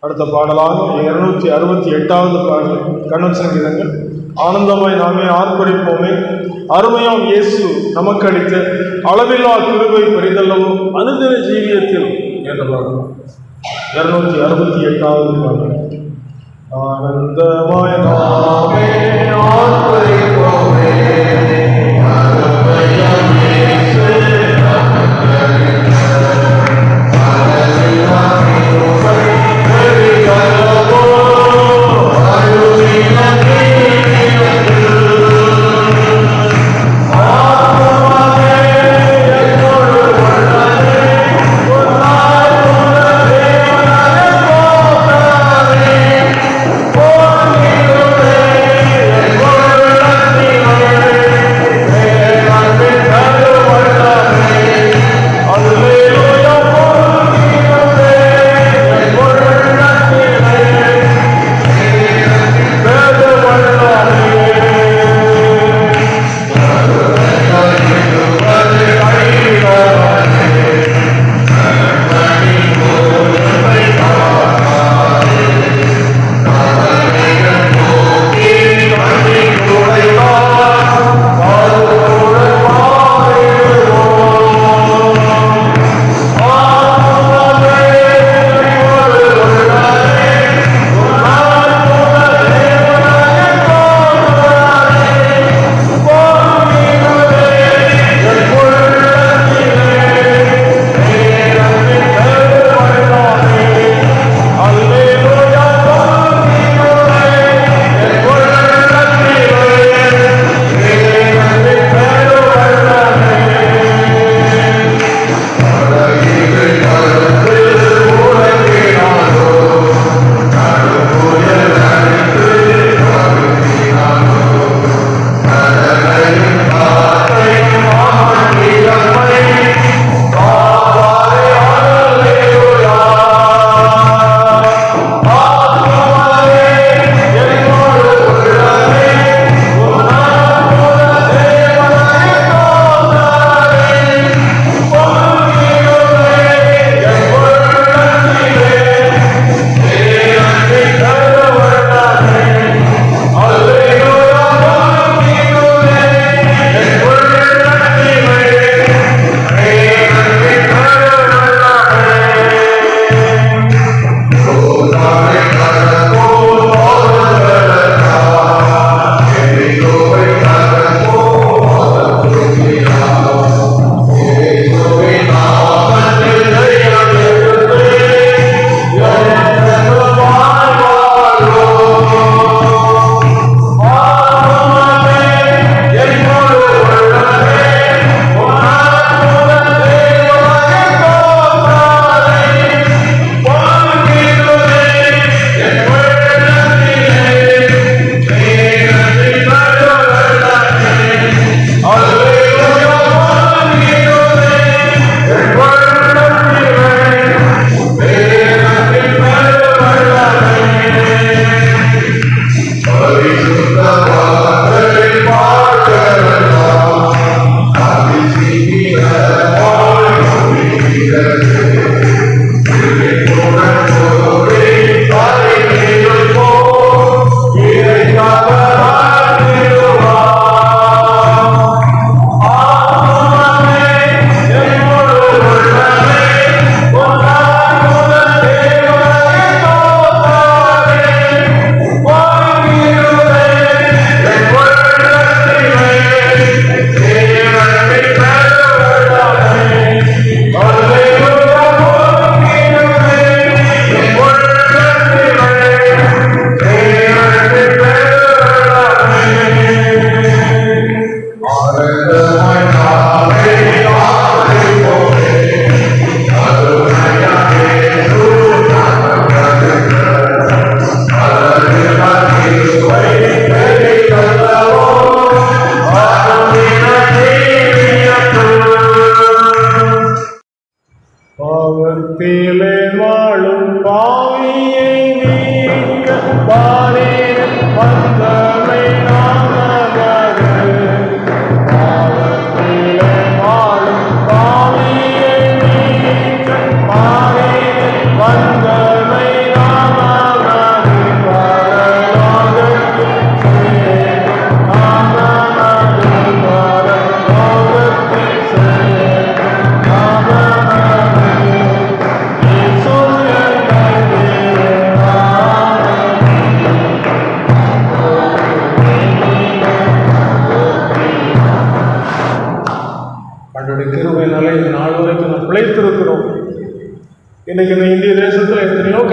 அடுத்த பாடலாக 268வது பாடல் கண்ணன் சங்கீதங்கள். ஆனந்தமாய் நாமே ஆர்ப்பரிப்போமே, அருமையாம் இயேசு நமக்கு அளித்த அளவில்லா கிருபை பெரிதல்லவும் அனுதின ஜீவியத்தில் என்ற பாடல் 268வது பாடல். ஆனந்தமாய் நாமே ஆர்ப்பரிப்போமே,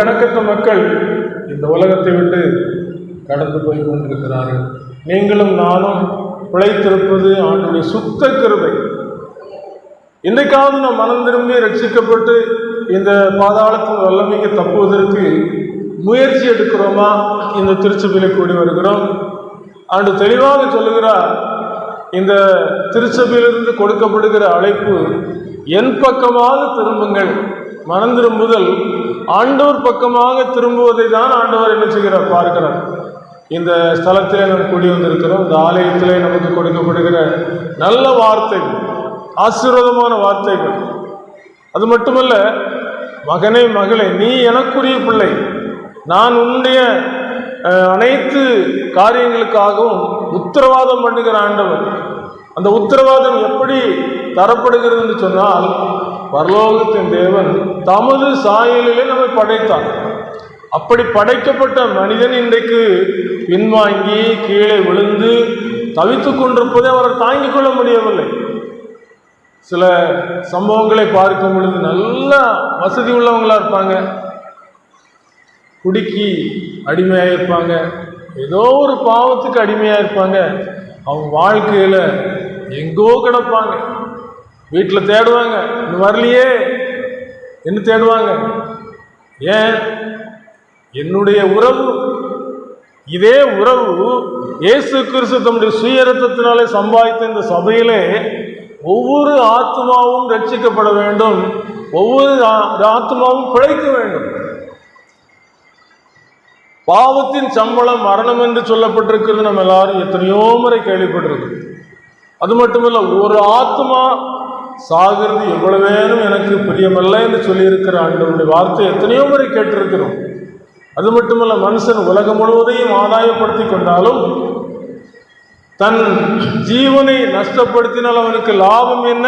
கணக்கற்ற மக்கள் இந்த உலகத்தை விட்டு கடந்து போய் கொண்டிருக்கிறார்கள். நீங்களும் நானும் பிழைத்திருப்பது ஆண்டவருடைய சுத்த கிருபை. இன்றைக்காவது நாம் மனம் திரும்பி ரட்சிக்கப்பட்டு இந்த பாதாளத்தின் வல்லமைக்கு தப்புவதற்கு முயற்சி எடுக்கிறோமா? இந்த திருச்சபையில் கூடி வருகிறோம். ஆண்டு தெளிவாக சொல்லுகிறார், இந்த திருச்சபையிலிருந்து கொடுக்கப்படுகிற அழைப்பு என் பக்கமாக திரும்புங்கள். மனம் திரும்புதல் ஆண்டவர் பக்கமாக திரும்புவதை தான் ஆண்டவர் என்ன செய்கிறார் பார்க்கிறார். இந்த ஸ்தலத்திலே நாம் கூடி வந்திருக்கிறோம். இந்த ஆலயத்திலே நமக்கு கொடுக்கப்படுகிற நல்ல வார்த்தைகள், ஆசீர்வாதமான வார்த்தைகள். அது மட்டுமல்ல, மகனே மகளே, நீ எனக்குரிய பிள்ளை, நான் உன்னுடைய அனைத்து காரியங்களுக்காகவும் உத்தரவாதம் பண்ணுகிற ஆண்டவர். அந்த உத்தரவாதம் எப்படி தரப்படுகிறது என்று சொன்னால், பரலோகத்தின் தேவன் தமது சாயலிலே நம்மை படைத்தார். அப்படி படைக்கப்பட்ட மனிதன் இன்றைக்கு பின்வாங்கி கீழே விழுந்து தவித்து கொண்டிருப்பதை அவர் தாங்கிக் கொள்ள முடியவில்லை. சில சம்பவங்களை பார்க்கும் பொழுது நல்ல வசதி உள்ளவங்களா இருப்பாங்க, குடிக்கு அடிமையாக இருப்பாங்க, ஏதோ ஒரு பாவத்துக்கு அடிமையாக இருப்பாங்க. அவங்க வாழ்க்கையில் எங்கோ கிடப்பாங்க. வீட்டில் தேடுவாங்க, இன்னும் வரலையே என்ன தேடுவாங்க. ஏன்? என்னுடைய உறவு, இதே உறவு இயேசு கிறிஸ்து தம்முடைய சுயரத்தத்தினாலே சம்பாதித்த இந்த சபையிலே ஒவ்வொரு ஆத்மாவும் ரட்சிக்கப்பட வேண்டும், ஒவ்வொரு ஆத்மாவும் பிழைக்க வேண்டும். பாவத்தின் சம்பளம் மரணம் என்று சொல்லப்பட்டிருக்கிறது நம்ம எல்லாரும் எத்தனையோ முறை கேள்விப்பட்டிருக்கோம். அது மட்டுமல்ல, ஒரு ஆத்மா சாகிறது எவ்வளவேனும் எனக்கு பிரியமல்ல என்று சொல்லியிருக்கிற ஆண்டவருடைய வார்த்தை எத்தனையோ முறை கேட்டிருக்கிறோம். அது மட்டுமல்ல, மனுஷன் உலகம் முழுவதையும் ஆதாயப்படுத்தி கொண்டாலும் தன் ஜீவனை நஷ்டப்படுத்தினால் அவனுக்கு லாபம் என்ன?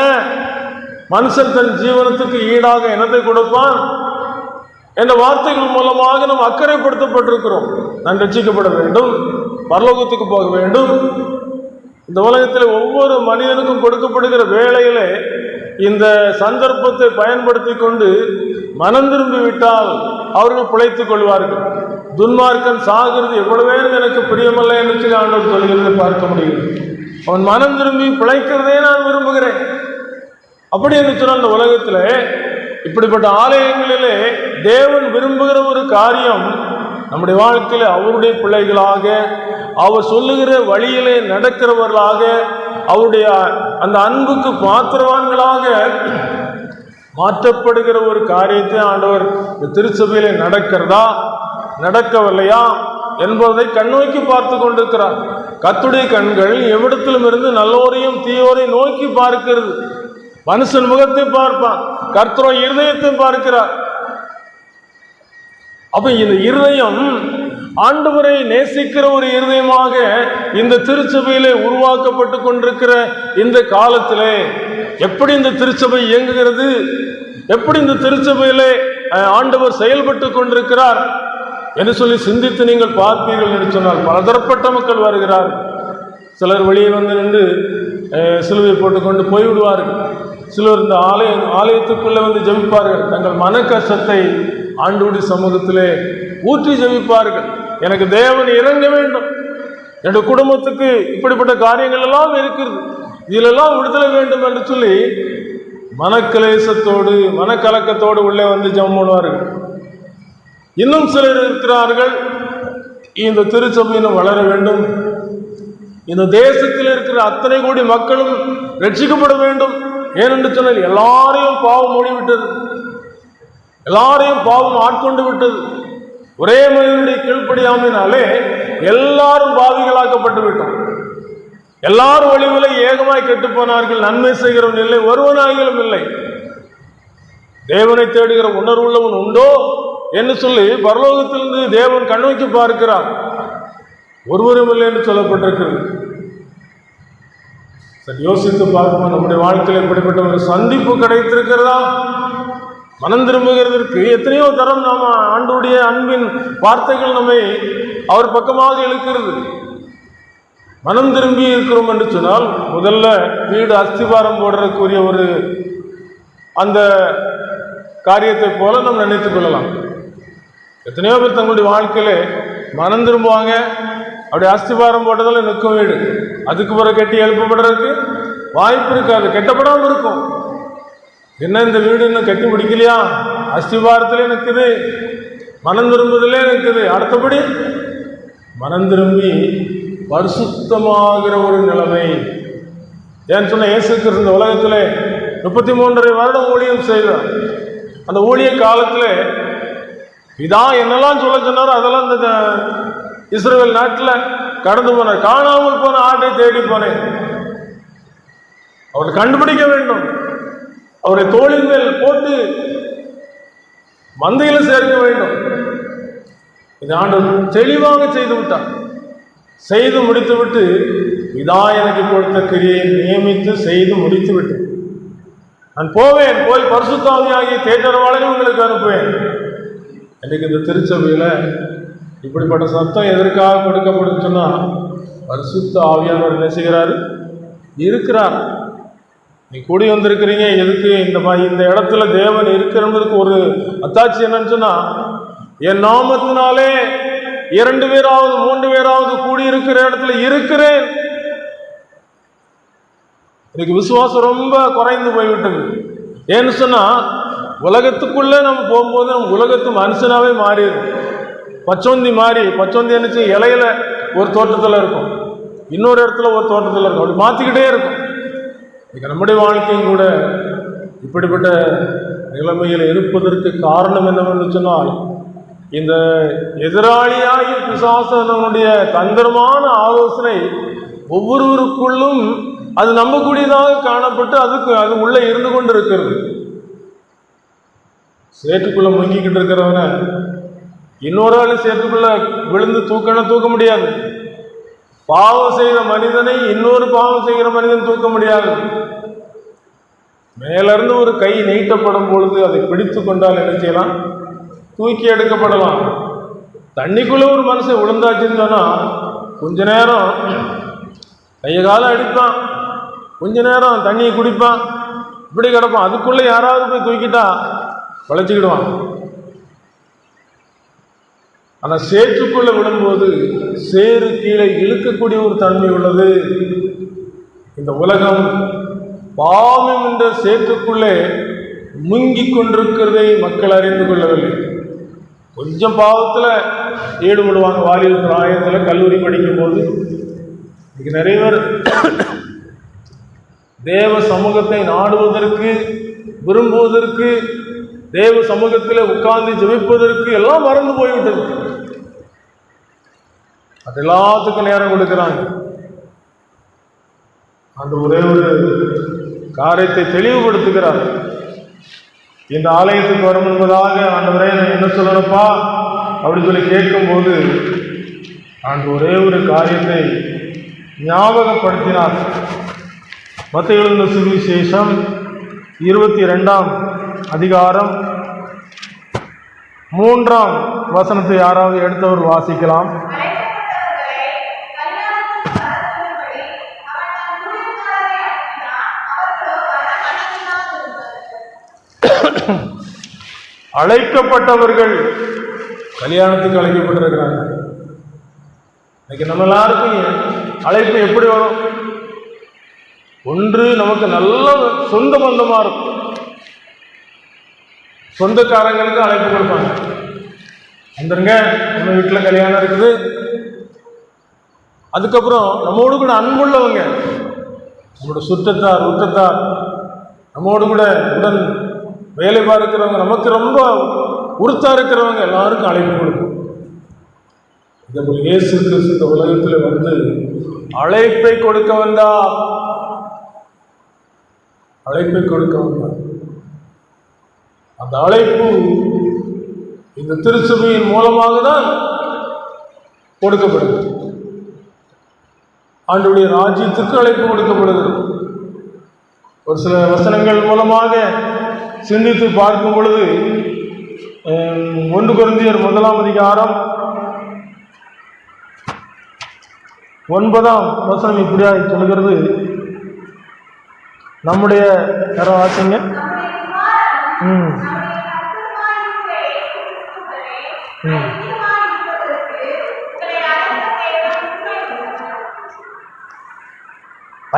மனுஷன் தன் ஜீவனத்துக்கு ஈடாக என்னத்தை கொடுப்பான் என்ற வார்த்தைகள் மூலமாக நாம் அக்கறைப்படுத்தப்பட்டிருக்கிறோம். நான் ரட்சிக்கப்பட வேண்டும், பரலோகத்துக்கு போக வேண்டும். இந்த உலகத்தில் ஒவ்வொரு மனிதனுக்கும் கொடுக்கப்படுகிற வேளையிலே இந்த சந்தர்ப்பத்தை பயன்படுத்தி கொண்டு மனம் திரும்பி விட்டால் அவர்கள் பிழைத்துக் கொள்வார்கள். துன்மார்க்கன் சாகிறது எவ்வளவேனும் எனக்கு பிரியமல்ல என்று சொல்லி ஆண்டவர் சொல்கிறதை பார்க்க முடியும். அவன் மனம் திரும்பி பிழைக்கிறதே நான் விரும்புகிறேன். அப்படி என்று சொன்னால் இந்த உலகத்தில் இப்படிப்பட்ட ஆலயங்களிலே தேவன் விரும்புகிற ஒரு காரியம், நம்முடைய வாழ்க்கையில் அவருடைய பிள்ளைகளாக, அவர் சொல்லுகிற வழியிலே நடக்கிறவர்களாக, அவருடைய அந்த அன்புக்கு பாத்திரவான்களாக மாற்றப்படுகிற ஒரு காரியத்தை ஆண்டவர் இந்த திருச்சபையிலே நடக்கிறதா நடக்கவில்லையா என்பதை கண்ணோக்கி பார்த்து கொண்டிருக்கிறார். கர்த்தருடைய கண்கள் எவ்விடத்திலும் இருந்து நல்லோரையும் தீயோரையும் நோக்கி பார்க்கிறது. மனுஷன் முகத்தை பார்ப்பான், கர்த்தரோ இருதயத்தை பார்க்கிறார். அப்ப இந்த இருதயம் ஆண்டவரை நேசிக்கிற ஒரு இருதயமாக இந்த திருச்சபையிலே உருவாக்கப்பட்டு கொண்டிருக்கிற இந்த காலத்திலே எப்படி இந்த திருச்சபை இயங்குகிறது, எப்படி இந்த திருச்சபையிலே ஆண்டவர் செயல்பட்டு கொண்டிருக்கிறார் என்று சொல்லி சிந்தித்து நீங்கள் பார்ப்பீர்கள் என்று சொன்னால் பலதரப்பட்ட மக்கள் வருகிறார். சிலர் வெளியே வந்து நின்று சிலுவை போட்டுக்கொண்டு போய்விடுவார்கள். சிலர் இந்த ஆலயத்துக்குள்ளே வந்து ஜெபிப்பார்கள். தங்கள் மன கஷ்டத்தை ஆண்டவருடைய சமூகத்திலே ஊற்றி ஜெபிப்பார்கள். எனக்கு தேவன் இறங்க வேண்டும், என்னுடைய குடும்பத்துக்கு இப்படிப்பட்ட காரியங்கள் எல்லாம் இருக்கிறது, இதிலெல்லாம் விடுதலை வேண்டும் என்று சொல்லி மனக்கலேசத்தோடு மனக்கலக்கத்தோடு உள்ளே வந்து ஜெபம் பண்ணுவார்கள். இன்னும் சிலர் இருக்கிறார்கள், இந்த திருச்சபையிலும் வளர வேண்டும், இந்த தேசத்தில் இருக்கிற அத்தனை கோடி மக்களும் ரட்சிக்கப்பட வேண்டும். ஏனென்று சொன்னால் எல்லாரையும் பாவம் மூடிவிட்டது, எல்லாரையும் பாவம் ஆட்கொண்டு விட்டது. ஒரே மனிதனுடைய கீழ்ப்படியாமையினாலே எல்லாரும் பாவிகளாக்கப்பட்டு விட்டோம். எல்லாரும் வழிவிலை ஏகமாய் கெட்டு போனார்கள். நன்மை செய்கிறவன் இல்லை, ஒருவனாகிலும் இல்லை. தேவனை தேடுகிற உணர்வுள்ளவன் உண்டோ என்று சொல்லி பரலோகத்திலிருந்து தேவன் கண்ணோக்கி பார்க்கிறார். ஒருவரும் இல்லை என்று சொல்லப்பட்டிருக்கிறது. சரி, யோசித்து பார்ப்போம். நம்முடைய வாழ்க்கையில் எப்படிப்பட்ட ஒரு சந்திப்பு கிடைத்திருக்கிறதா? மனம் திரும்புகிறதற்கு எத்தனையோ தரம் நாம் ஆண்டவருடைய அன்பின் வார்த்தைகள் நம்மை அவர் பக்கமாக இழுக்கிறது. மனம் திரும்பி இருக்கிறோம் என்று சொன்னால் முதல்ல வீடு அஸ்திவாரம் போடுறதுக்குரிய ஒரு அந்த காரியத்தை போல நாம் நினைத்துக் கொள்ளலாம். எத்தனையோ பேர் தங்களுடைய வாழ்க்கையில மனம் திரும்புவாங்க, அப்படி அஸ்திபாரம் போட்டதில் நிற்கும் வீடு. அதுக்கு பிறகு கட்டி எழுப்பப்படுறதுக்கு வாய்ப்பு இருக்காது, கெட்டப்படாமல் இருக்கும். என்ன இந்த வீடு இன்னும் கட்டி பிடிக்கலையா? அஸ்திபாரத்திலே நிற்குது, மனம் திரும்புதலே நிற்குது. அடுத்தபடி மனம் திரும்பி பரிசுத்தமாகிற ஒரு நிலைமை. ஏன்னு சொன்ன இயேசு கிறிஸ்து இந்த உலகத்தில் 33.5 வருடம் ஊழியம் செய்தார். அந்த ஊழிய காலத்தில் இதான் என்னெல்லாம் சொல்ல சொன்னாரோ அதெல்லாம் இந்த இஸ்ரவேல் நாட்டில் கடந்து போனார். காணாமல் போன ஆட்டை தேடி போனேன், அவரை கண்டுபிடிக்க வேண்டும், அவரை தோளின் மேல் போட்டு மந்தையில் சேர்க்க வேண்டும். இது ஆண்டவர் தெளிவாக செய்து விட்டார். செய்து முடித்து விட்டு இதான் எனக்கு கொடுத்த கிரியை நியமித்து செய்து முடித்து விட்டு நான் போவேன், போய் பரிசுத்த ஆவியாகிய தேற்றரவாளனை உங்களுக்கு அனுப்புவேன். இன்னைக்கு இந்த திருச்சபையில் இப்படிப்பட்ட சத்தம் எதற்காக கொடுக்கப்படும் சொன்னால், பரிசுத்த ஆவியானவர் என்ன செய்கிறாரு? இருக்கிறார். நீ கூடி வந்திருக்கிறீங்க எதுக்கு? இந்த இடத்துல தேவன் இருக்கிறதுக்கு ஒரு அத்தாட்சி என்னன்னு சொன்னா, என் நாமத்தினாலே 2 பேராவது 3 பேராவது கூடியிருக்கிற இடத்துல இருக்கிறேன். இன்னைக்கு விசுவாசம் ரொம்ப குறைந்து போய்விட்டது. ஏன்னு சொன்னா, உலகத்துக்குள்ளே நம்ம போகும்போது நம்ம உலகத்து மனுஷனாவே மாறிடுது. பச்சோந்தி மாறி, பச்சோந்தி என்னச்சு இலையில ஒரு தோட்டத்தில் இருக்கும், இன்னொரு இடத்துல ஒரு தோட்டத்தில் இருக்கும், அப்படி மாற்றிக்கிட்டே இருக்கும். இன்னைக்கு நம்முடைய வாழ்க்கையும் கூட இப்படிப்பட்ட நிலைமையில் இருப்பதற்கு காரணம் என்னவென்று சொன்னால், இந்த எதிராளியாகி பிசாசனுடைய தந்திரமான ஆலோசனை ஒவ்வொருவருக்குள்ளும் அது நம்பக்கூடியதாக காணப்பட்டு அது உள்ள இருந்து கொண்டு இருக்கிறது. சேற்றுக்குள்ள முங்கிக்கிட்டு இருக்கிறவன இன்னொரு ஆள் சேற்றுக்குள்ள விழுந்து தூக்க முடியாது. பாவம் செய்கிற மனிதனை இன்னொரு பாவம் செய்கிற மனிதன் தூக்க முடியாது. மேலிருந்து ஒரு கை நீட்டப்படும் பொழுது அதை பிடித்து கொண்டால் என்ன செய்யலாம்? தூக்கி எடுக்கப்படலாம். தண்ணிக்குள்ள ஒரு மனுஷன் விழுந்தாச்சுன்னு சொன்னா கொஞ்ச நேரம் கைய காலம் அடிப்பான், கொஞ்ச நேரம் தண்ணியை குடிப்பான், இப்படி கிடப்பான். அதுக்குள்ள யாராவது போய் தூக்கிட்டா வளைச்சிக்கிடுவான். ஆனால் சேற்றுக்குள்ள விடும்போது சேறு கீழே இழுக்கக்கூடிய ஒரு தன்மை உள்ளது. இந்த உலகம் பாவம் என்ற சேற்றுக்குள்ளே முங்கி கொண்டிருக்கிறதை மக்கள் அறிந்து கொள்ளவில்லை. கொஞ்சம் பாவத்தில் ஈடுபடுவாங்க. வாலிப பிராயத்தில் கல்லூரி படிக்கும் போது இன்னைக்கு நிறைய பேர் தேவ சமூகத்தை நாடுவதற்கு, விரும்புவதற்கு, தேவ சமூகத்தில் உட்கார்ந்து ஜெபிப்பதற்கு எல்லாம் மறந்து போய்விட்டது. அது எல்லாத்துக்கும் நேரம் கொடுக்கிறாங்க. அந்த ஒரே ஒரு காரியத்தை தெளிவுபடுத்துகிறார். இந்த ஆலயத்துக்கு வரும் என்பதாக ஆண்டவரே நான் என்ன சொல்லணும்ப்பா அப்படின்னு சொல்லி கேட்கும்போது அந்த ஒரே ஒரு காரியத்தை ஞாபகப்படுத்தினார். மத்தேயு எழுதின சுவிசேஷம் 22ஆம் அதிகாரம் 3ஆம் வசனத்தை யாராவது எடுத்தவர் வாசிக்கலாம். அழைக்கப்பட்டவர்கள் கல்யாணத்துக்கு அழைக்கப்பட்டிருக்கிறாங்க. இன்னைக்கு நம்ம எல்லாருக்கும் அழைப்பு எப்படி வரும்? ஒன்று நமக்கு நல்ல சொந்த பந்தமா இருக்கும், சொந்தக்காரங்களுக்கு அழைப்பு கொடுப்பாங்க. வந்துருங்க, நம்ம வீட்டில் கல்யாணம் இருக்குது. அதுக்கப்புறம் நம்மோடு கூட அன்புள்ளவங்க, நம்மளோட சுற்றத்தார் உற்றத்தார், நம்மோடு கூட உடன் வேலை பார்க்கிறவங்க, நமக்கு ரொம்ப உறுத்தா இருக்கிறவங்க எல்லாருக்கும் அழைப்பு கொடுக்கும். இதேபோல் இயேசு கிறிஸ்து இந்த உலகத்தில் வந்து அழைப்பை கொடுக்க வந்தார். அழைப்பை கொடுக்க வந்தார். அந்த அழைப்பு இந்த திருச்சபையின் மூலமாக தான் கொடுக்கப்படுது. ஆண்டவருடைய ராஜ்யத்துக்கு அழைப்பு கொடுக்கப்படுகிறது. ஒரு சில வசனங்கள் மூலமாக சிந்தித்து பார்க்கும் பொழுது 1 கொரிந்தியர் 1ஆம் அதிகாரம் 9ஆம் வசனம் இப்படியா சொல்கிறது. நம்முடைய யாரோ ஆச்சுங்க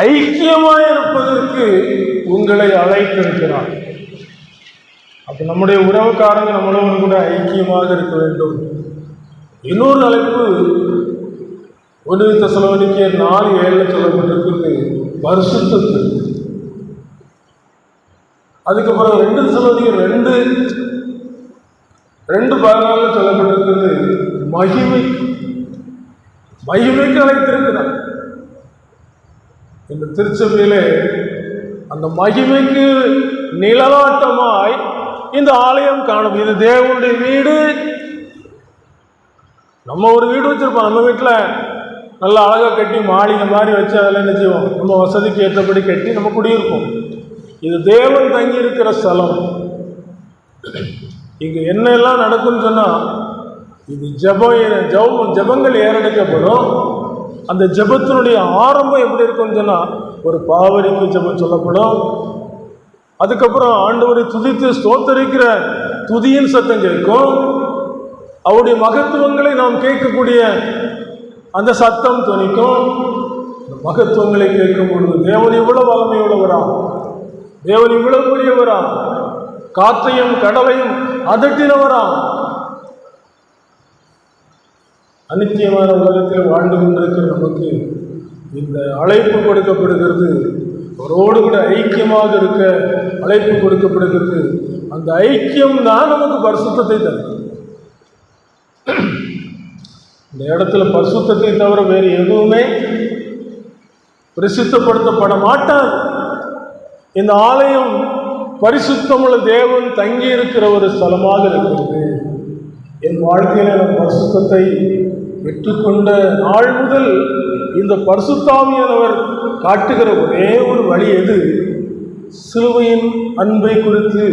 ஐக்கியமாயிருப்பதற்கு உங்களை அழைத்திருக்கிறார். அப்ப நம்முடைய உறவுக்காரங்க நம்மளோடு கூட ஐக்கியமாக இருக்க வேண்டும். இன்னொரு அழைப்பு 1 தெசலோனிக்கேயர் 4:7 சொல்லப்பட்டிருக்கிறது பரிசுத்தத்துக்கு. அதுக்கப்புறம் 2 தெசலோனிக்கேயர் 2:14 சொல்லப்பட்டிருக்கிறது மகிமைக்கு அழைத்திருக்கிறார். இந்த திருச்சபையிலே அந்த மகிமைக்கு நிழலாட்டமாய் இந்த ஆலயம் காணும். இது தேவனுடைய வீடு. நம்ம ஒரு வீடு வச்சிருப்போம், நம்ம வீட்டில் நல்லா அழகாக கட்டி மாளிகை மாதிரி வச்சு அதில் என்ன செய்வோம், நம்ம வசதிக்கு ஏற்றபடி கட்டி நம்ம குடியிருப்போம். இது தேவன் தங்கி இருக்கிற ஸ்தலம். இங்கே என்னெல்லாம் நடக்கும்னு சொன்னால், இது ஜபங்கள் ஏறெடுக்கப்படும். அந்த ஜபத்தினுடைய ஆரம்பம் எப்படி இருக்கும்னு சொன்னால், ஒரு பாவரிக்கு ஜபம் சொல்லப்படும். அதுக்கப்புறம் ஆண்டவரை துதித்து ஸ்தோத்தரிக்கிற துதியின் சத்தம் கேட்கும். அவருடைய மகத்துவங்களை நாம் கேட்கக்கூடிய அந்த சத்தம் துணிக்கும். மகத்துவங்களை கேட்கும் பொழுது தேவன் இவ்வளவு வல்லமை உள்ளவரா, தேவன் இவ்வளவு பெரியவரா, காற்றையும் கடலையும் அதட்டினவரா. அநித்தியமான உலகத்தில் வாழ்ந்து கொண்டிருக்கிற நமக்கு இந்த அழைப்பு கொடுக்கப்படுகிறது. அவரோடு கூட ஐக்கியமாக இருக்க அழைப்பு கொடுக்கப்படுகிறது. அந்த ஐக்கியம் தான் நமக்கு பரிசுத்தத்தை தரும். இந்த இடத்துல பரிசுத்தத்தை தவிர வேறு எதுவுமே பிரசித்தப்படுத்தப்பட மாட்டாது. இந்த ஆலயம் பரிசுத்தமுள்ள தேவன் தங்கி இருக்கிற ஒரு ஸ்தலமாக இருக்கிறது. என் வாழ்க்கையில் நான் பரிசுத்தத்தை பெற்றுக்கொண்ட நாள் முதல் இந்த பரிசுத்தாவியானவர் காட்டுகிற ஒரே ஒரு வழி எது? சிலுவையின் அன்பை குறித்து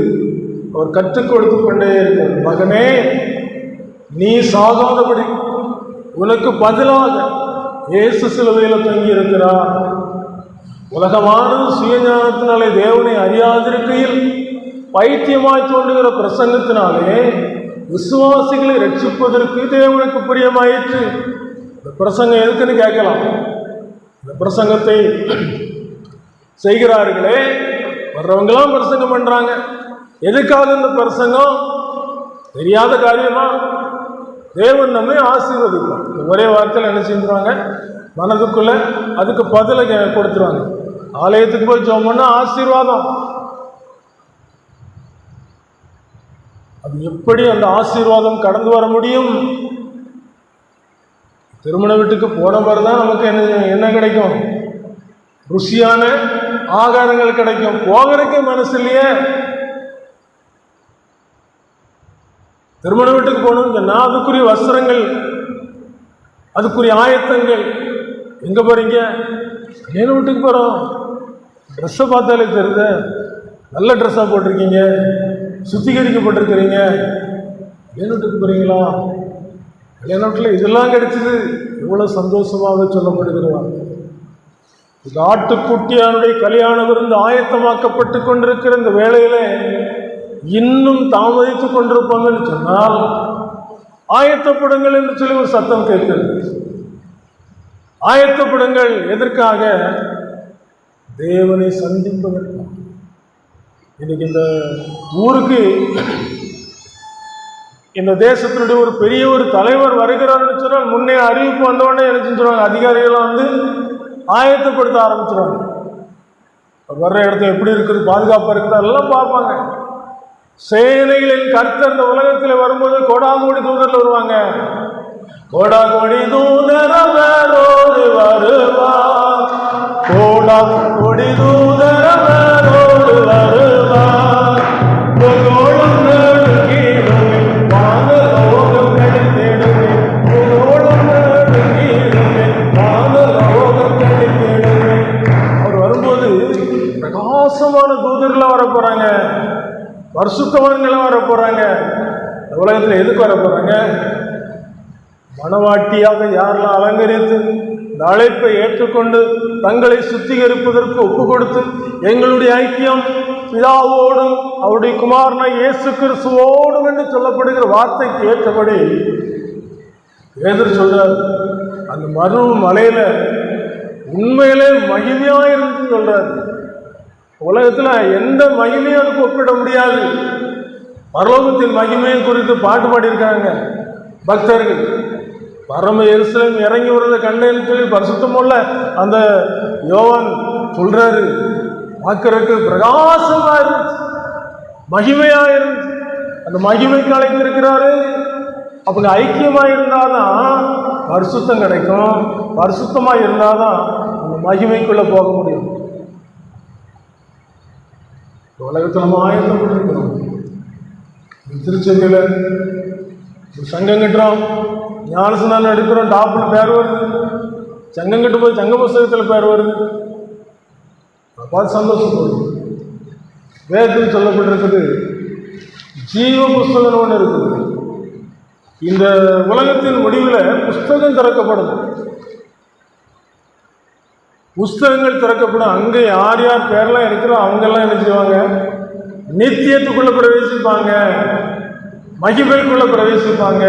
அவர் கற்றுக் கொடுத்து கொண்டே இருக்கிறார். மகனே, நீ சாகாதபடி உனக்கு பதிலாக இயேசு சிலுவையில் தங்கி இருக்கிறார். உலகமானது சுயஞானத்தினாலே தேவனை அறியாதிருக்கையில் பைத்தியமாய் தோன்றுகிற பிரசங்கத்தினாலே விசுவாசிகளை ரட்சிப்பதற்கு தேவனுக்கு பிரியமாயிற்று. இந்த பிரசங்கம் எதுக்குன்னு கேட்கலாம். இந்த பிரசங்கத்தை செய்கிறார்களே, வர்றவங்களாம் பிரசங்கம் பண்றாங்க. எதுக்காக இந்த பிரசங்கம்? தெரியாத காரியமா? தேவன் நம்மை ஆசீர்வதிப்பார். ஒரே வார்த்தையில் என்ன செஞ்சுருவாங்க, மனதுக்குள்ள அதுக்கு பதிலை கொடுத்துருவாங்க. ஆலயத்துக்கு போய் ஜெபம் பண்ணா ஆசீர்வாதம். அது எப்படி அந்த ஆசீர்வாதம் கடந்து வர முடியும்? திருமண வீட்டுக்கு போன மாதிரி தான் நமக்கு என்ன கிடைக்கும்? ருசியான ஆகாரங்கள் கிடைக்கும். போகிறதுக்கே மனசு இல்லையே. திருமண வீட்டுக்கு போகணும்னு சொன்னால் அதுக்குரிய வஸ்திரங்கள், அதுக்குரிய ஆயத்தங்கள். எங்கே போகிறீங்க? கல்யாண வீட்டுக்கு போகிறோம். ட்ரெஸ்ஸை பார்த்தாலே தெரியுது, நல்ல ட்ரெஸ்ஸாக போட்டிருக்கீங்க, சுத்திகரிக்கப்பட்டிருக்கிறீங்க. கல்யாண வீட்டுக்கு போகிறீங்களா? கல்யாண வீட்டில் இதெல்லாம் கிடைச்சிது. எவ்வளோ சந்தோஷமாக சொல்லப்படுகிறவா. இந்த ஆட்டுக்குட்டியானுடைய கல்யாண விருந்து ஆயத்தமாக்கப்பட்டு கொண்டிருக்கிற இந்த வேளையில இன்னும் தாமதித்து கொண்டிருப்பாங்கன்னு சொன்னால், ஆயத்தப்படுங்கள் என்று சொல்லி ஒரு சத்தம் கேட்கிறது. ஆயத்தப்படுங்கள். எதற்காக? தேவனை சந்திப்பதற்காக. இன்னைக்கு இந்த ஊருக்கு, இந்த தேசத்தினுடைய ஒரு பெரிய ஒரு தலைவர் வருகிறார்னு சொன்னால் முன்னே அறிவிப்பு வந்தோடனே என்ன செஞ்சுருவாங்க? அதிகாரிகள்லாம் வந்து ஆயத்தப்படுத்த ஆரம்பிச்சிருவாங்க. வர்ற இடத்துல எப்படி இருக்குது, பாதுகாப்பாக இருக்குது, எல்லாம் பார்ப்பாங்க. சேனைகளின் கர்த்தர் இந்த உலகத்தில் வரும்போது கோடாகோடி தூதரில் வருவாங்க. கோடாகோடி தூதர் அவரோடு வருவார், கோடாகோடி தூதர் அவரோடு வருவார். அவர் வரும்போது பிரகாசமான தூதர்களாக வர போறாங்க, பரிசுத்தவான்களாக வர போறாங்க. உலகத்தில் எதுக்கு வர போறாங்க? மணவாட்டியாக யாரெல்லாம் அலங்கரித்து இந்த அழைப்பை ஏற்றுக்கொண்டு தங்களை சுத்திகரிப்பதற்கு ஒப்பு கொடுத்து எங்களுடைய ஐக்கியம் பிதாவோடும் அவருடைய குமாரனை இயேசு கிறிஸ்துவோடும் என்று சொல்லப்படுகிற வார்த்தைக்கு ஏற்றபடி பேதுரு சொல்றார், அந்த மறு மலையில உண்மையிலே மகிமையா இருந்துன்னு சொல்றார். உலகத்துல எந்த மகிமையும் அதுக்கு ஒப்பிட முடியாது. பரலோகத்தின் மகிமையை குறித்து பாட்டு பாடியிருக்காங்க பக்தர்கள். பரம எருசலேம் இறங்கி வருவதை கண்டேன்னு சொல்லி பரிசுத்தமுள்ள அந்த யோவான் சொல்றாரு, பார்க்கறதுக்கு பிரகாசமா இருந்துச்சு, மகிமையா இருந்துச்சு. அந்த மகிமைக்கு அழைத்திருக்கிறாரு. அப்படி ஐக்கியமா இருந்தாதான் பரிசுத்தம் கிடைக்கும். பரிசுத்தமா இருந்தாதான் அந்த மகிமைக்குள்ள போக முடியும். உலகத்தில் நம்ம ஆயத்தப்பட்டிருக்கிறோம். திருச்செந்தியில் சங்கம் கட்டுறோம், ஞானஸ்நானம் எடுக்கிறோம், டாப்பில் பேர் வருது. சங்கம் கட்டும் போது சங்க புஸ்தகத்தில் பேர் வருது, பார்த்து சந்தோஷப்படுது. வேதத்தில் சொல்லப்பட்டிருக்குது ஜீவ புஸ்தகம் ஒன்று இருக்குது. இந்த உலகத்தின் முடிவில் புஸ்தகம் திறக்கப்படும். புஸ்தகங்கள் திறக்கப்படும். அங்கே யார் யார் பேரெல்லாம் இருக்கிறோம் அவங்கெல்லாம் என்ன செய்வாங்க, நித்தியத்துக்குள்ள பிரவேசிப்பாங்க, மகிமைக்குள்ள பிரவேசிப்பாங்க.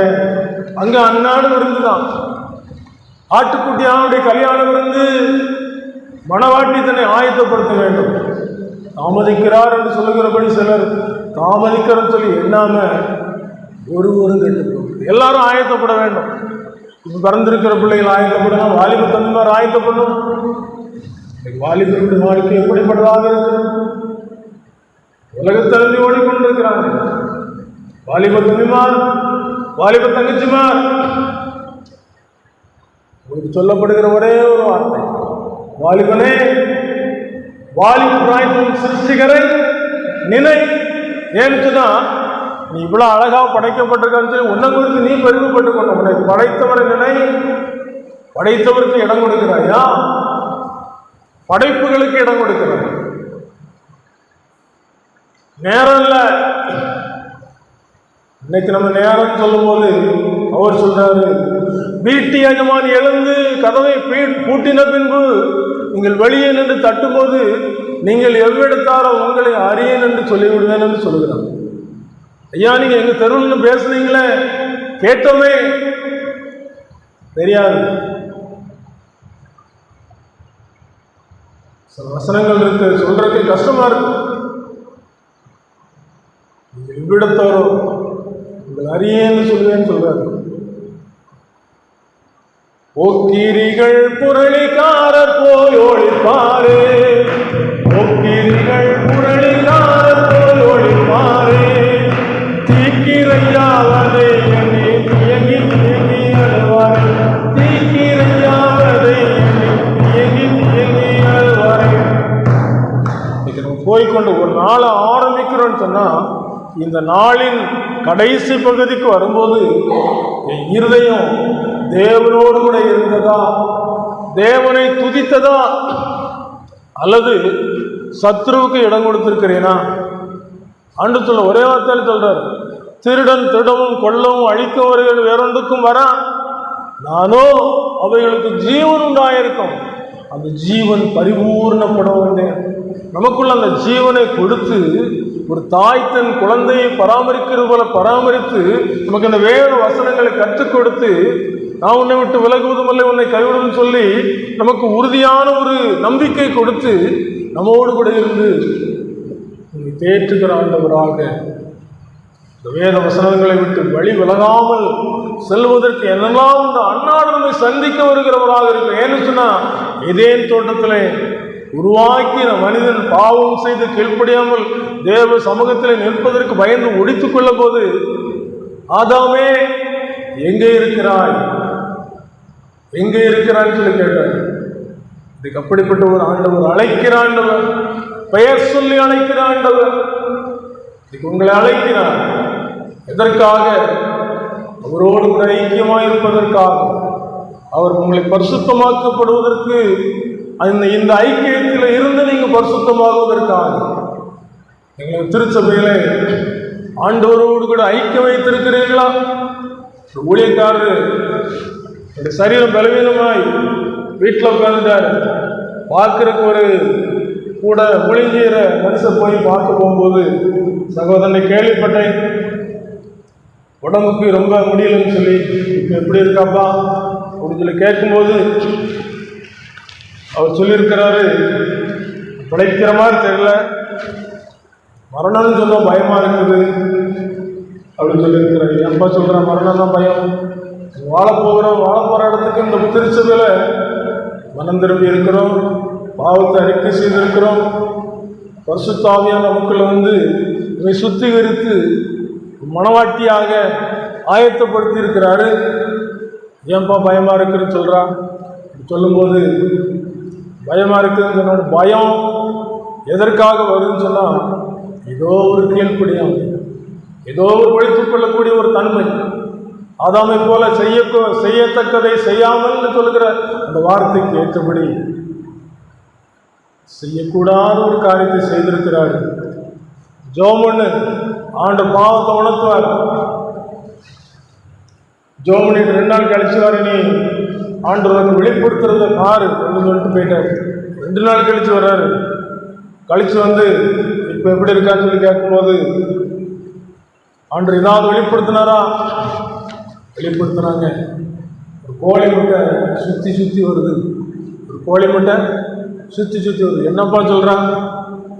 அங்க அந்நாடு விருந்து தான். ஆட்டுக்குட்டியானுடைய கல்யாண விருந்து. மணவாட்டி தன்னை ஆயத்தப்படுத்த வேண்டும். தாமதிக்கிறார் என்று சொல்லுகிறபடி சிலர் தாமதிக்கிறன்னு சொல்லி எண்ணாம ஒருவரும் கேட்டு எல்லாரும் ஆயத்தப்பட வேண்டும். இப்ப பிறந்திருக்கிற பிள்ளைகள் ஆயத்தப்படணும், வாலிப தம்பிமார் ஆயத்தப்படணும். வாலிபருடைய வாழ்க்கை எப்படிப்பட்டதாக இருக்கு? உலகத்தழுதி ஓடிக்கொண்டிருக்கிறாங்க. வாலிப தம்பிமார், வாலிப தங்கச்சிமார், உங்களுக்கு சொல்லப்படுகிற ஒரே ஒரு வார்த்தை, வாலிபனே, வாலிப பிராயத்தின் சிருஷ்டிகரை நினை. ஏன்னு சொன்னா, நீ இவ்வளவு அழகா படைக்கப்பட்டிருக்கான்னு சொல்லி உன்னை குறித்து நீ பெருமைப்பட்டுக் கொண்ட. உன்னை படைத்தவரை நினை. படைத்தவருக்கு இடம் கொடுக்கிறாயா? படைப்புகளுக்கு இடம் கொடுக்கிறாய். நேரம் இல்ல. இன்னைக்கு நம்ம நேரம் சொல்லும் போது அவர் சொல்றாரு, வீட்டு எஜமான் எழுந்து கதவை பூட்டின பின்பு நீங்கள் வெளியே நின்று தட்டும்போது நீங்கள் எவ்விடத்தாரோ உங்களை அறியேன் என்று சொல்லிவிடுவேன் என்று சொல்லுகிறார். ஐயா, நீங்க எங்க தெருவில் பேசுனீங்களே, கேட்டோமே, தெரியாது. சில வசனங்கள் இருக்கு, சொல்றதுக்கு கஷ்டமா இருக்கு. நீங்கள் எவ்விடத்தாரோ உங்கள் அறியேன்னு சொல்லுவேன்னு சொல்றாரு. போக்கிரிகள் புரளிக்காரர் போய் ஒளிப்பாரே, போக்கிரிகள் புரளிக்காரர் போய் ஒளிப்பாரே, தீக்கிரையாவதை எண்ணி தியங்கி தியங்கி அழுவாரே, தீக்கிரையாவதை எண்ணி தியங்கி தியங்கி அழுவாரே. இன்னைக்கு நம்ம போய்கொண்டு ஒரு நாளை ஆரம்பிக்கிறோம்னு சொன்னா, இந்த நாளின் கடைசி பகுதிக்கு வரும்போது என் இருதயம் தேவனோடு கூட இருந்ததா, தேவனை துதித்ததா, அல்லது சத்ருவுக்கு இடம் கொடுத்திருக்கிறேனா? அன்று சொல்ல ஒரே வார்த்தையில் சொல்றார், திருடன் திருடவும் கொல்லவும் அழிக்கவர்கள் வேறொன்றுக்கும் வரா, நானோ அவைகளுக்கு ஜீவன் உண்டாயிருக்கும், அந்த ஜீவன் பரிபூர்ணப்பட வந்தேன். நமக்குள்ள அந்த ஜீவனை கொடுத்து ஒரு தாய் தன் குழந்தையை பராமரிக்கிறது போல பராமரித்து நமக்கு அந்த வேத வசனங்களை கற்றுக் கொடுத்து, நான் உன்னை விட்டு விலகுவதும் இல்லை, உன்னை கைவிடும் சொல்லி நமக்கு உறுதியான ஒரு நம்பிக்கை கொடுத்து நம்மோடு கூட இருந்து தேற்றுகிற ஆண்டவராக இந்த வேத வசனங்களை விட்டு வழி விலகாமல் செல்வதற்கு என்னெல்லாம் இந்த அன்னாடு நம்மை சந்திக்க வருகிறவராக இருக்கு. ஏன்னு சொன்னா, ஏதேன் தோட்டத்திலே உருவாக்கின மனிதன் பாவம் செய்து கீழ்ப்படியாமல் தேவ சமூகத்தில் நிற்பதற்கு பயந்து ஒடித்துக் கொள்ள போது, ஆதாமே எங்கே இருக்கிறாய், எங்கே இருக்கிறான்னு சொல்லி கேட்டார். இதுக்கு அப்படிப்பட்ட ஒரு ஆண்டவர், அழைக்கிற ஆண்டவர், பெயர் சொல்லி அழைக்கிற ஆண்டவர். இதுக்கு உங்களை அழைக்கிறார். எதற்காக? அவரோடு கூட ஐக்கியமாக இருப்பதற்காக, அவர் உங்களை பரிசுத்தமாக்கப்படுவதற்கு, இந்த ஐக்கியத்தில் இருந்து நீங்க பரிசுத்தமாகுவதற்காக. எங்களுக்கு திருச்சபையில ஆண்டவரோடு கூட ஐக்கியம் வைத்திருக்கிறீர்களா? ஊழியக்காரரு சரீரம் பலவீனமாய் வீட்டில் உட்கார்ந்துட்டாரு. பார்க்கறதுக்கு ஒரு கூட ஒளிஞ்சீர மனுஷன் போய் பார்க்க போகும்போது சகோதரனை கேள்விப்பட்டேன், உடம்புக்கு ரொம்ப முடியலன்னு சொல்லி, இப்போ எப்படி இருக்காப்பா அப்படின்னு சொல்லி கேட்கும்போது அவர் சொல்லியிருக்கிறாரு, பிழைக்கிற மாதிரி தெரியல, மரணம்னு சொல்ல பயமா இருக்குது அப்படின்னு சொல்லியிருக்கிறாரு. அப்பா சொல்கிறேன், மரணம் தான் பயம், வாழ போகிற இடத்துக்கு இந்த திருச்சபையில மனம் திரும்பி இருக்கிறோம், பாவத்தை அறிக்கை செய்திருக்கிறோம், பரிசுத்த ஆவியானவர் நமக்குள்ள இதை சுத்திகரித்து மனவாட்டியாக ஆயத்தப்படுத்தி இருக்கிறாரு. ஏன்பா பயமா இருக்குன்னு சொல்றான். சொல்லும்போது பயமா இருக்குதுன்னு சொன்ன பயம் எதற்காக வருதுன்னு சொன்னா, ஏதோ ஒரு கீழ்ப்படியாம், ஏதோ ஒரு ஒழித்துக் கொள்ளக்கூடிய ஒரு தன்மை, ஆதாமை போல செய்யத்தக்கதை செய்யாமல் சொல்லுகிற அந்த வார்த்தைக்கு ஏற்றபடி செய்யக்கூடாத ஒரு காரியத்தை செய்திருக்கிறார். ஜோமன்னு ஆண்டு பாவத்தை உணர்த்துவார். ஜோமனிட்டு 2 நாள் கழிச்சு வர, நீ ஆண்டவருக்கு வெளிப்படுத்துறத பாரு அப்படின்னு சொல்லிட்டு போயிட்டார். 2 நாள் கழிச்சு வர்றாரு. கழிச்சு இப்போ எப்படி இருக்கான்னு சொல்லி கேட்கும்போது, ஆண்டு ஏதாவது வெளிப்படுத்தினாரா? வெளிப்படுத்தினாங்க. ஒரு கோழி முட்டை சுற்றி வருது, ஒரு கோழி முட்டை சுற்றி வருது. என்னப்பா சொல்கிறான்?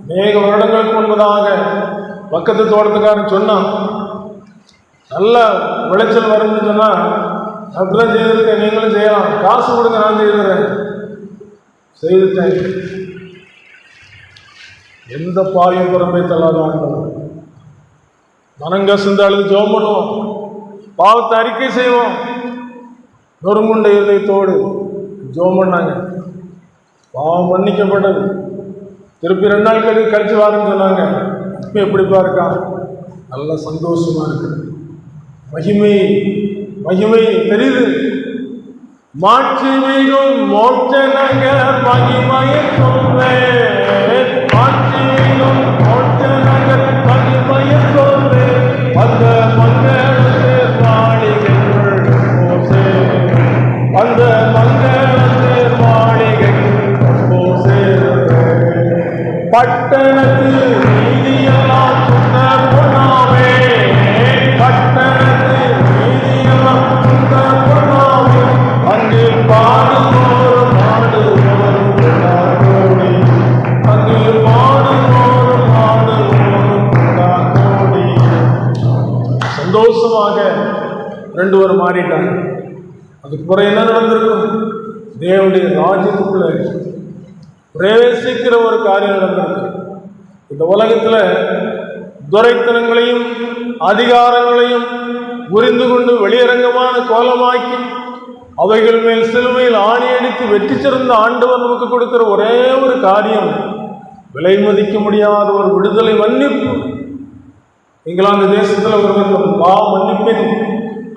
அநேக வருடங்களுக்கு முன்பதாக பக்கத்து தோட்டத்துக்காரன் சொன்னான், நல்ல விளைச்சல் வரும்னு சொன்னால் அப்படிதான் செய்திருக்கேன், நீங்களும் செய்யலாம், காசு கொடுங்க, நான் செய்துட்டேன். எந்த பாயும் புறம்பை தள்ளாதான் மனங்க சிந்து அழுது ஜெபம் பண்ணுவோம், பாவத்தை அறிக்கை செய்வோம், நொறுங்குண்ட இதயத்தோடு ஜெபம் பண்ணாங்க. பாவம் மன்னிக்கப்பட்டது. திருப்பி 2 நாள் கழிச்சு வாருன்னு சொன்னாங்க. இப்போ எப்படிப்பா இருக்கான்? நல்ல சந்தோஷமா இருக்கு. மகிமை தெரியுது. மாட்சிமையும் மோட்சனங்க மகிமையை சொல்வேன், மாட்சிமையும் மோட்சனங்க மகிமையை சொல்வேன், அந்த மங்களத்தில் மாளிகைகள் போசே, அந்த மங்களத்தில் மாளிகைகள் போசே, பட்டணத்து நீதியெல்லாம் சுந்தர் பொன்னாவே, பட்டணத்து நீதியெல்லாம் சுந்தர் பொன்னாவே, அங்கே பாடுவோரும் கோடி, அங்கே பாடுவோரும் கோடி. சந்தோஷமாக 2 பேரும் மாறிட்டாங்க. அதுக்கு பிறகு என்ன நடந்திருக்கும்? தேவனுடைய ராஜ்யத்துக்குள்ள பிரவேசிக்கிற ஒரு காரியம் நடந்திருக்கு. இந்த உலகத்துல துரைத்தனங்களையும் அதிகாரங்களையும் புரிந்து கொண்டு வெளியரங்கமான கோலமாக்கி அவைகள் மேல் சிலுவையில் ஆணி அடித்து வெற்றி சிறந்த ஆண்டவர் நமக்கு கொடுக்கிற ஒரே ஒரு காரியம், விலை மதிக்க முடியாத ஒரு விடுதலை, மன்னிப்பு. இங்கிலாந்து தேசத்துல ஒருவர் பாவ மன்னிப்பின்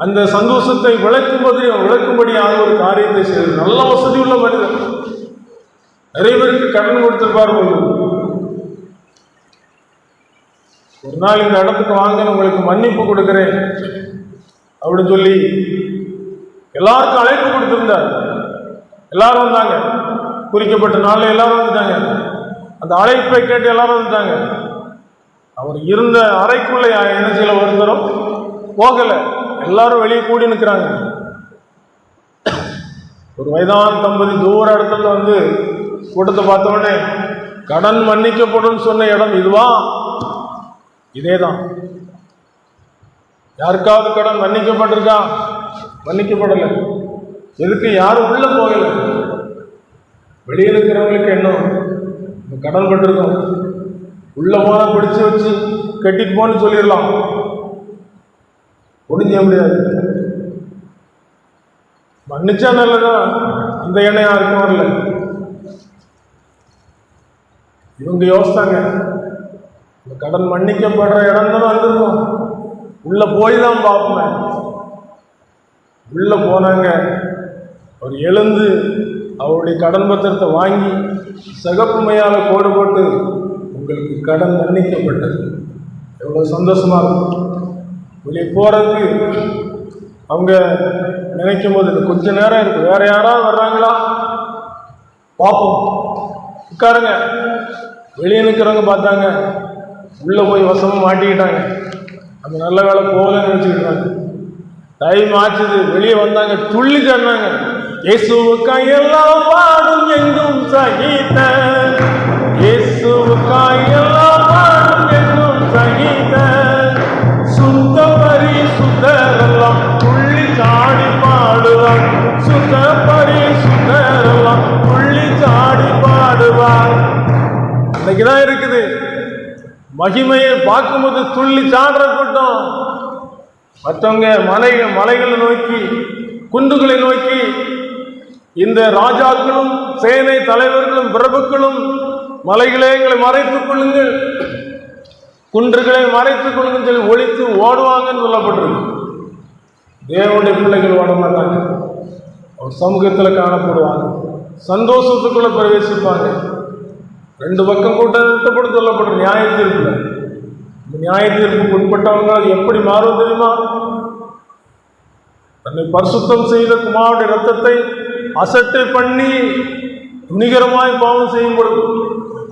அந்த சந்தோஷத்தை விளக்கும்படியாக ஒரு காரியத்தை செய்து, நல்ல வசதி உள்ள மனிதர், நிறைய பேருக்கு கடன் கொடுத்திருப்பார்கள். ஒரு நாள் இந்த இடத்துக்கு வாங்க, உங்களுக்கு மன்னிப்பு கொடுக்கிறேன் அப்படின்னு சொல்லி எல்லாருக்கும் அழைப்பு கொடுத்திருந்தார். எல்லாரும் வந்தாங்க, குறிக்கப்பட்ட நாளில் எல்லாரும் வந்துட்டாங்க. அந்த அழைப்பை கேட்டு எல்லாரும் வந்துட்டாங்க. அவர் இருந்த அறைக்குள்ள என்ன செய்யல, ஒருத்தரும் போகல, எல்லாரும் வெளியே கூடி நிற்கிறாங்க. ஒரு வயதான தம்பதி தூர இடத்துல கூட்டத்தை பார்த்த உடனே, கடன் மன்னிக்கப்படும் சொன்ன இடம் இதுவா? இதேதான். யாருக்காவது கடன் மன்னிக்கப்பட்டிருக்கா? மன்னிக்கப்படலை. எதுக்கு? யாரும் உள்ள போகல. வெளியே இருக்கிறவங்களுக்கு என்ன, கடன் பட்டிருக்கோம், உள்ள போன பிடிச்சு வச்சு கட்டிட்டு போன்னு சொல்லிடலாம், முடிஞ்ச முடியாது. மன்னிச்சா நல்லதான், அந்த எண்ணம் யாருக்கும் வரல. இவங்க யோசித்தாங்க, இந்த கடன் மன்னிக்கப்படுற இடம் தான் வந்திருக்கும், உள்ள போய் தான் பார்ப்பேன். உள்ள போனாங்க. அவர் எழுந்து அவருடைய கடன் பத்திரத்தை வாங்கி சிகப்பு மையால கோடு போட்டு, உங்களுக்கு கடன் மன்னிக்கப்பட்டது. எவ்வளோ சந்தோஷமா இருக்கும். வெளியே போறதுக்கு அவங்க நினைக்கும் போது கொஞ்ச நேரம் இருக்கு, வேற யாராவது வர்றாங்களா பார்ப்போம், உட்காருங்க. வெளியே நிற்கிறவங்க பார்த்தாங்க, உள்ளே போய் வசமாக மாட்டிக்கிட்டாங்க. அது நல்ல வேலை போகலன்னு நினச்சிக்கிட்டாங்க. டைம் ஆச்சுது, வெளியே வந்தாங்க, துள்ளி சொன்னாங்க, இயேசுவுக்காய் எல்லாம் பாடும் எங்கும் சகித்த, இயேசுவுக்காய் எல்லாம் பாடும் எங்கும் சகித்த, சுத்த பரிசுத்தரெல்லாம் துள்ளி சாடி பாடுவார், சுத்த பரிசுத்தரெல்லாம் துள்ளி சாடி பாடுவார். இன்னைக்குதான் இருக்குது மகிமையை பார்க்கும்போது துள்ளி சாடுற கூட்டம். மற்றவங்க மலைகளை நோக்கி, குன்றுகளை நோக்கி, இந்த ராஜாக்களும் சேனை தலைவர்களும் பிரபுக்களும் மலைகளே எங்களை மறைத்துக் கொள்ளுங்கள், குன்றுகளை மறைத்துக் கொள்ளுங்கள் சொல்லி ஒழித்து ஓடுவாங்கன்னு சொல்லப்பட்டிருக்கு. தேவனுடைய பிள்ளைகள் ஓட மாட்டாங்க, அவர் சமூகத்தில் காணப்படுவாங்க, சந்தோஷத்துக்குள்ள பிரவேசிப்பாங்க. 2 பக்கம் கூட்டம் நிறுத்தப்பட்டு சொல்லப்பட்ட நியாய தீர்ப்புல, இந்த நியாய தீர்ப்புக்கு உட்பட்டவங்க அது எப்படி மாறும் தெரியுமா? தன்னை பரிசுத்தம் செய்த குமாரனுடைய ரத்தத்தை அசட்டை பண்ணி துணிகரமாய் பாவம் செய்யும் பொழுது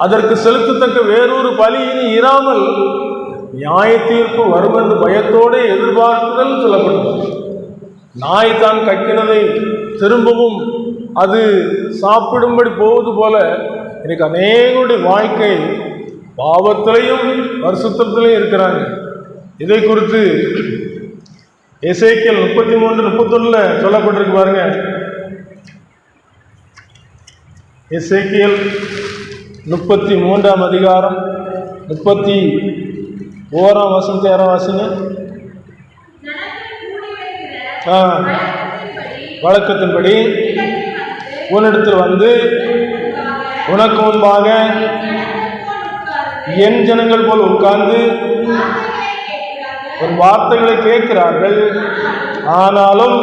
அதற்கு செலுத்தத்தக்க வேறொரு பலி இனி இராமல் நியாய தீர்ப்பு வரும் என்று பயத்தோடு எதிர்பார்ப்புகள் சொல்லப்பட்டது. நாய் தான் கக்கினதை திரும்பவும் அது சாப்பிடும்படி போவது போல எனக்கு அநேகருடைய வாழ்க்கை பாவத்திலையும் பரிசுத்தத்திலையும் இருக்கிறாங்க. இதை குறித்து எசேக்கியேல் 33:31 சொல்லப்பட்டிருக்கு பாருங்க. எசேக்கியேல் 33 அதிகாரம் 31 வசனத்தை யாரும் வாசிங்க. வழக்கத்தின்படி உன்னிடத்தில் வந்து உனக்கு முன்பாக என் ஜனங்கள் போல் உட்கார்ந்து ஒரு வார்த்தைகளை கேட்கிறார்கள், ஆனாலும்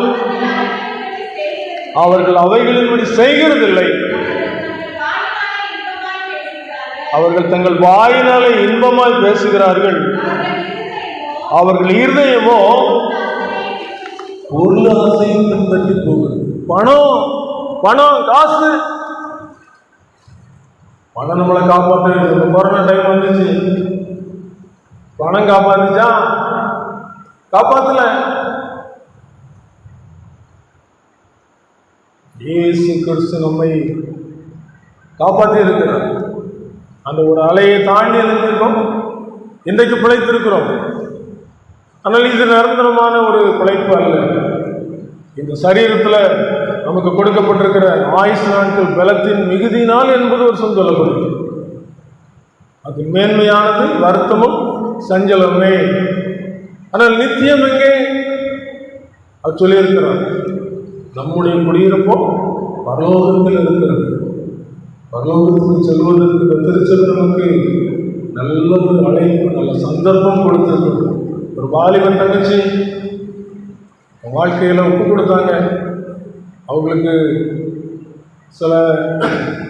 அவர்கள் அவைகளின்படி செய்கிறதில்லை. அவர்கள் தங்கள் வாயினாலே இன்பமாய் பேசுகிறார்கள், அவர்கள் இருதயமோ பொருளாசையும் பின்பற்றி போகிறது. பணம் பணம் காசு, பணம் நம்மளை காப்பாற்ற. கொரோனா டைம் வந்துச்சு, பணம் காப்பாத்துச்சா? காப்பாத்தல. இயேசு கிறிஸ்து நம்மை காப்பாற்றி இருக்கிறார். அந்த ஒரு அலையை தாண்டி இருந்திருக்கோம், இன்றைக்கு பிழைத்திருக்கிறோம். ஆனால் இது நிரந்தரமான ஒரு பிழைப்பு அல்ல. இந்த சரீரத்தில் நமக்கு கொடுக்கப்பட்டிருக்கிற ஆயுசு நாட்கள் பலத்தின் மிகுதினால் என்பது ஒரு சொல்லப்படுது. அது மேன்மையானது, வருத்தமும் சஞ்சலமே. ஆனால் நித்தியம் எங்கே? அது சொல்லியிருக்கிறார், நம்முடைய குடியிருப்போ பரலோகத்தில் இருக்கிறது. பரலோகத்துக்கு செல்வதற்கு இந்த திருச்சபை நமக்கு நல்ல ஒரு அழைப்பு, நல்ல சந்தர்ப்பம் கொடுத்திருக்கிறது. ஒரு வாலிபன் தங்கச்சி வாழ்க்கையில் ஒப்பு கொடுத்தாங்க. அவங்களுக்கு சில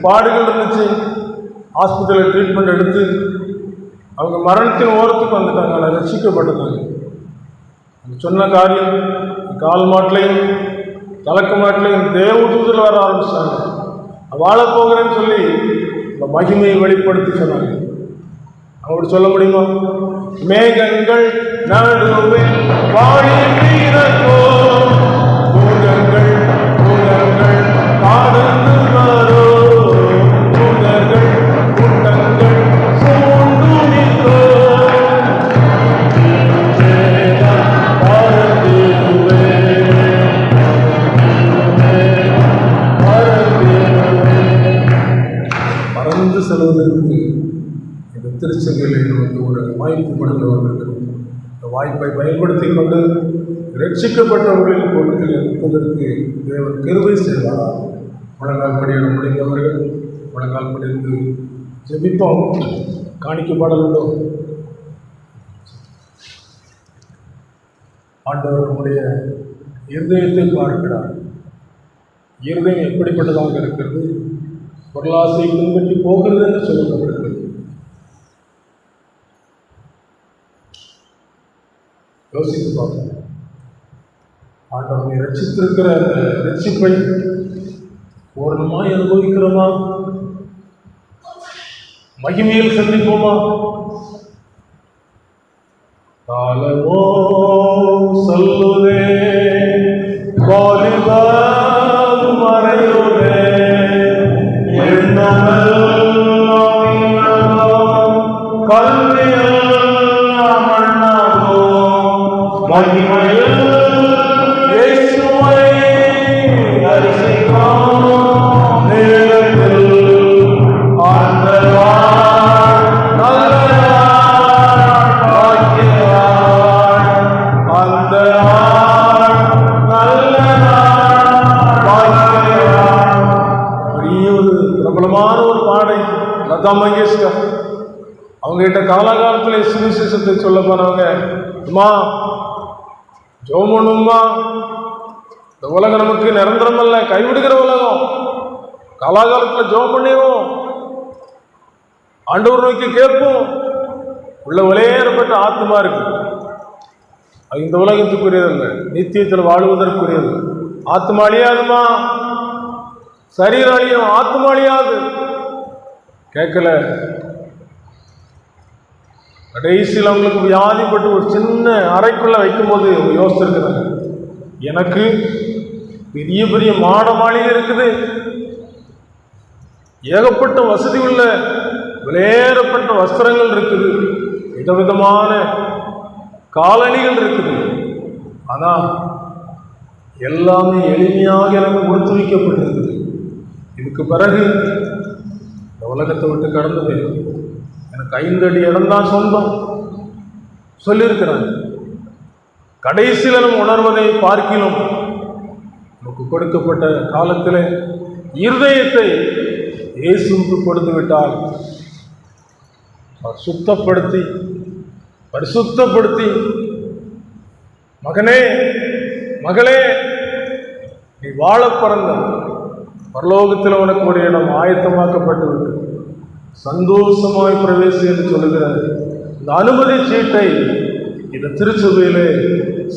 பாடுகள் இருந்துச்சு, ஹாஸ்பிட்டலில் ட்ரீட்மெண்ட் எடுத்து அவங்க மரணத்தின் ஓரத்துக்கு வந்துட்டாங்க. ஆனால் ரட்சிக்கப்பட்டிருந்தாங்க. அவங்க சொன்ன காரியம், கால் மாட்டிலையும் கலக்க மாட்டிலையும் தேவதூதர்கள் வர ஆரம்பிச்சாங்க. வாழப்போகிறேன்னு சொல்லி இந்த மகிமையை வெளிப்படுத்தி சொன்னாங்க. அப்படி சொல்ல முடியுமா? மேகங்கள் நடுவே வாழிப்போ தூதர்கள் தூதர்கள் காடந்து வரோ, தூதர்கள் கூட்டங்கள் சூழ்ந்து நிற்கோ, பறந்து செல்வதற்கு இந்த திருச்சபையில் நமக்கு ஒரு வாய்ப்பு கொடுத்தவர்கள் இந்த வாய்ப்பை பயன்படுத்தி கொண்டு ரட்சிக்கப்பட்டவர்களின் கூட்டத்தில் இருப்பதற்கு தேவன் கிருபை செய்வார். முழங்கால் படியிட முடிந்தவர்கள் முழங்கால் படித்து ஜெபிப்போம். காணிக்கப்படலோ ஆண்டவர் நம்முடைய இருதயத்தை பார்க்கிறார். இருதயம் எப்படிப்பட்டதாக இருக்கிறது? பொருளாசை பின்பற்றி போகிறது என்று சொல்லப்படுகிறது. யோசித்து பார்க்கணும். ஆண்டவனை ரட்சித்திருக்கிற அந்த ரட்சிப்பை பூர்ணமாய் அனுபவிக்கிறோமா? மகிமையில் சந்திப்போமா? காலமோ சொல்லுதே வாலிபம் மறையுதே கல்வியெல்லாம் மண்ணாகோ மகிமையில் இயேசுவை தரிசிக்கும் நேரத்தில் அந்த நாள் நல்ல நாள், பாக்கிய நாள். அந்த நாள் நல்ல நாள், பாக்கிய நாள். பெரிய ஒரு பிரபலமான ஒரு பாடை லதா மங்கேஷ்கர். அவங்க கிட்ட காலகாலத்தில் சுவிசேஷத்தை சொல்ல போனவங்க, அம்மா ஜெபம் பண்ணும்மா, இந்த உலகம் நமக்கு நிரந்தரம் அல்ல, கைவிடுகிற உலகம். காலாகாலத்தில் ஜெபம் பண்ணிடுவோம், ஆண்டவர் நோக்கி கேட்போம். உள்ள விளையேறப்பட்ட ஆத்மா இருக்கு, அது இந்த உலகத்துக்குரியதல்ல, நித்தியத்தில் வாழ்வதற்குரியது. ஆத்மா அழியாதுமா, சரீரம் அழியும், ஆத்மா அழியாது. கேட்கல. கடைசியில் அவங்களுக்கு வியாதிப்பட்டு ஒரு சின்ன அறைக்குள்ள வைக்கும்போது அவங்க யோசிச்சிருக்கிறாங்க, எனக்கு பெரிய பெரிய மாட மாளிகை இருக்குது, ஏகப்பட்ட வசதி உள்ள விலையேறப்பட்ட வஸ்திரங்கள் இருக்குது, விதவிதமான காலணிகள் இருக்குது, ஆனால் எல்லாமே எளிமையாக எனக்கு கொடுத்து வைக்கப்பட்டிருக்குது. இதுக்கு பிறகு இந்த உலகத்தை விட்டு கடந்து போயிருக்கு, எனக்கு 5 அடி இடம்தான் சொந்தம் சொல்லியிருக்கிறாங்க. கடைசியில் நம்ம உணர்வதை பார்க்கிலும் நமக்கு கொடுக்கப்பட்ட காலத்தில் இருதயத்தை இயேசுவுக்கு கொடுத்து விட்டால் சுத்தப்படுத்தி பரிசுத்தப்படுத்தி, மகனே மகளே நீ வாழ பிறந்த பரலோகத்தில் உனக்கு ஒரு இடம் ஆயத்தமாக்கப்பட்டு விட்டு சந்தோஷமாய் பிரவேசி என்று சொல்லுகிறார். இந்த அனுமதி சீட்டை இந்த திருச்சபையிலே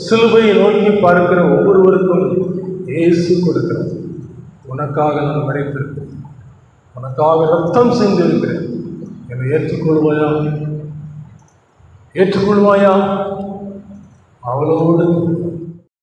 சிலுவையை நோக்கி பார்க்கிற ஒவ்வொருவருக்கும் இயேசு கொடுக்கிறார். உனக்காக நான் மறைத்திருக்கிறேன், உனக்காக ரத்தம் சிந்திருக்கிறேன், என்னை ஏற்றுக்கொள்வாயா? ஏற்றுக்கொள்வாயா? அவளோடு